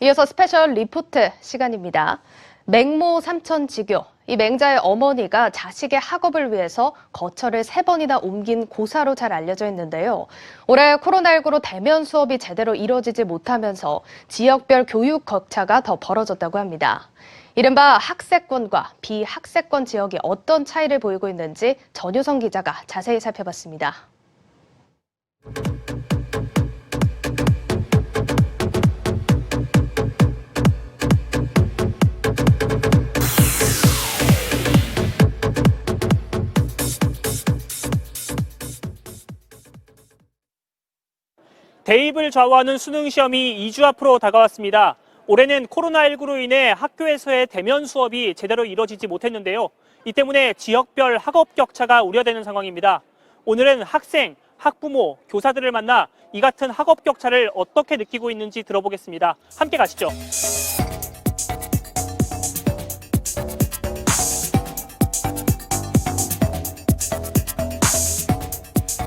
이어서 스페셜 리포트 시간입니다. 맹모 삼천지교, 이 맹자의 어머니가 자식의 학업을 위해서 거처를 3번이나 옮긴 고사로 잘 알려져 있는데요. 올해 코로나19로 대면 수업이 제대로 이뤄지지 못하면서 지역별 교육 격차가 더 벌어졌다고 합니다. 이른바 학세권과 비학세권 지역이 어떤 차이를 보이고 있는지 전효성 기자가 자세히 살펴봤습니다. 대입을 좌우하는 수능 시험이 2주 앞으로 다가왔습니다. 올해는 코로나19로 인해 학교에서의 대면 수업이 제대로 이뤄지지 못했는데요. 이 때문에 지역별 학업 격차가 우려되는 상황입니다. 오늘은 학생, 학부모, 교사들을 만나 이 같은 학업 격차를 어떻게 느끼고 있는지 들어보겠습니다. 함께 가시죠.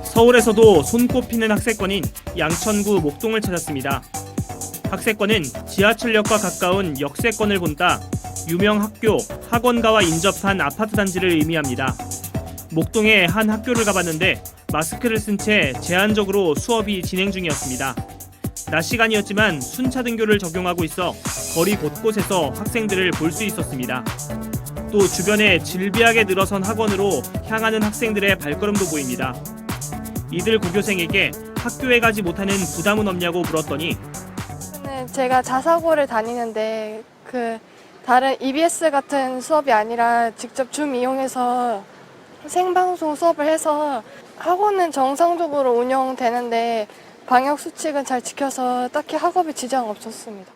서울에서도 손꼽히는 학세권인 양천구 목동을 찾았습니다. 학세권은 지하철역과 가까운 역세권을 본따 유명 학교, 학원가와 인접한 아파트 단지를 의미합니다. 목동의 한 학교를 가봤는데 마스크를 쓴 채 제한적으로 수업이 진행 중이었습니다. 낮 시간이었지만 순차등교를 적용하고 있어 거리 곳곳에서 학생들을 볼 수 있었습니다. 또 주변에 질비하게 늘어선 학원으로 향하는 학생들의 발걸음도 보입니다. 이들 고교생에게 학교에 가지 못하는 부담은 없냐고 물었더니 제가 자사고를 다니는데 다른 EBS 같은 수업이 아니라 직접 줌 이용해서 생방송 수업을 해서 학원은 정상적으로 운영되는데 방역 수칙은 잘 지켜서 딱히 학업에 지장 없었습니다.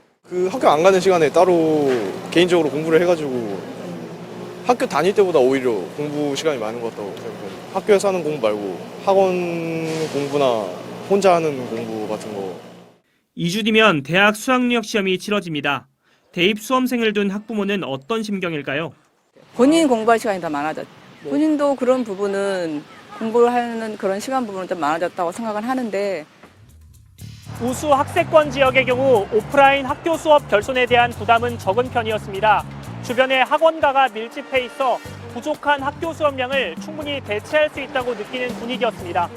학교 안 가는 시간에 따로 개인적으로 공부를 해가지고 학교 다닐 때보다 오히려 공부 시간이 많은 것 같다고 생각합니다. 학교에서 하는 공부 말고 학원 공부나 혼자 하는 공부 같은 거. 2주 뒤면 대학 수학능력 시험이 치러집니다. 대입 수험생을 둔 학부모는 어떤 심경일까요? 본인 공부할 시간이 더 많아졌죠. 본인도 그런 부분은 공부를 하는 그런 시간 부분은 좀 많아졌다고 생각을 하는데 우수 학세권 지역의 경우 오프라인 학교 수업 결손에 대한 부담은 적은 편이었습니다. 주변에 학원가가 밀집해 있어 부족한 학교 수업량을 충분히 대체할 수 있다고 느끼는 분위기였습니다.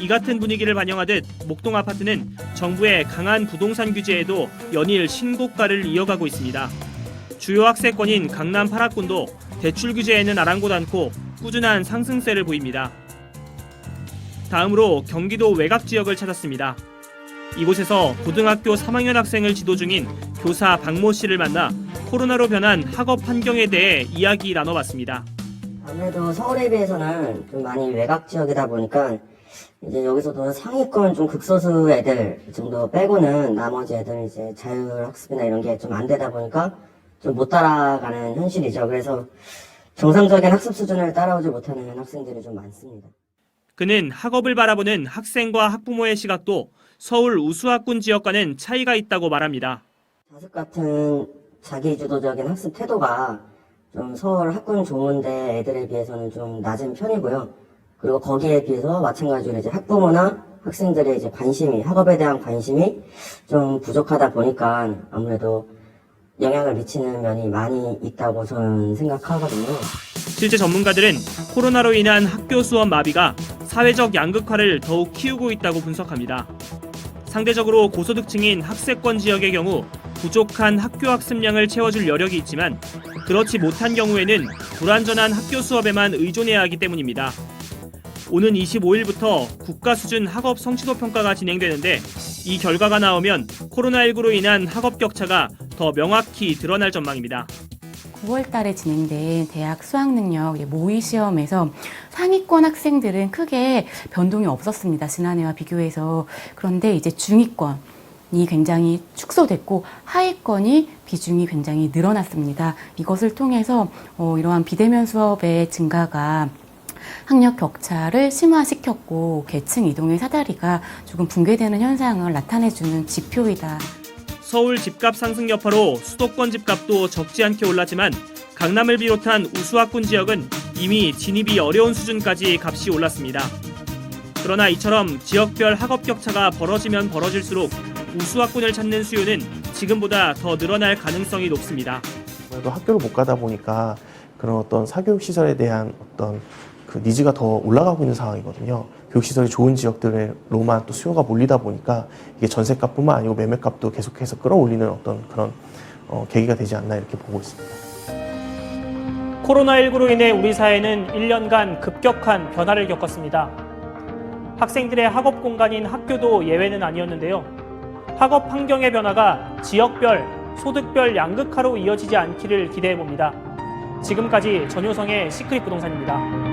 이 같은 분위기를 반영하듯 목동 아파트는 정부의 강한 부동산 규제에도 연일 신고가를 이어가고 있습니다. 주요 학세권인 강남 8학군도 대출 규제에는 아랑곳 않고 꾸준한 상승세를 보입니다. 다음으로 경기도 외곽 지역을 찾았습니다. 이곳에서 고등학교 3학년 학생을 지도 중인 교사 박모 씨를 만나 코로나로 변한 학업 환경에 대해 이야기 나눠봤습니다. 아무래도 서울에 비해서는 좀 많이 외곽 지역이다 보니까 이제 여기서도 상위권 좀 극소수 애들 정도 빼고는 나머지 애들은 이제 자율학습이나 이런 게 좀 안 되다 보니까 좀 못 따라가는 현실이죠. 그래서 정상적인 학습 수준을 따라오지 못하는 학생들이 좀 많습니다. 그는 학업을 바라보는 학생과 학부모의 시각도 서울 우수학군 지역과는 차이가 있다고 말합니다. 자습 같은 자기주도적인 학습 태도가 좀 서울 학군 좋은데 애들에 비해서는 좀 낮은 편이고요. 그리고 거기에 비해서 마찬가지로 이제 학부모나 학생들의 이제 학업에 대한 관심이 좀 부족하다 보니까 아무래도 영향을 미치는 면이 많이 있다고 저는 생각하거든요. 실제 전문가들은 코로나로 인한 학교 수업 마비가 사회적 양극화를 더욱 키우고 있다고 분석합니다. 상대적으로 고소득층인 학세권 지역의 경우 부족한 학교 학습량을 채워줄 여력이 있지만 그렇지 못한 경우에는 불완전한 학교 수업에만 의존해야 하기 때문입니다. 오는 25일부터 국가 수준 학업 성취도 평가가 진행되는데 이 결과가 나오면 코로나19로 인한 학업 격차가 더 명확히 드러날 전망입니다. 9월 달에 진행된 대학 수학능력 모의 시험에서 상위권 학생들은 크게 변동이 없었습니다. 지난해와 비교해서. 그런데 이제 중위권이 굉장히 축소됐고 하위권이 비중이 굉장히 늘어났습니다. 이것을 통해서 이러한 비대면 수업의 증가가 학력 격차를 심화시켰고 계층 이동의 사다리가 조금 붕괴되는 현상을 나타내주는 지표이다. 서울 집값 상승 여파로 수도권 집값도 적지 않게 올랐지만 강남을 비롯한 우수학군 지역은 이미 진입이 어려운 수준까지 값이 올랐습니다. 그러나 이처럼 지역별 학업 격차가 벌어지면 벌어질수록 우수학군을 찾는 수요는 지금보다 더 늘어날 가능성이 높습니다. 아무래도 학교를 못 가다 보니까 그런 어떤 사교육 시설에 대한 어떤 그 니즈가 더 올라가고 있는 상황이거든요. 교육 시설이 좋은 지역들로만 또 수요가 몰리다 보니까 이게 전세값뿐만 아니고 매매값도 계속해서 끌어올리는 어떤 그런 계기가 되지 않나 이렇게 보고 있습니다. 코로나19로 인해 우리 사회는 1년간 급격한 변화를 겪었습니다. 학생들의 학업 공간인 학교도 예외는 아니었는데요. 학업 환경의 변화가 지역별, 소득별 양극화로 이어지지 않기를 기대해봅니다. 지금까지 전효성의 시크릿 부동산입니다.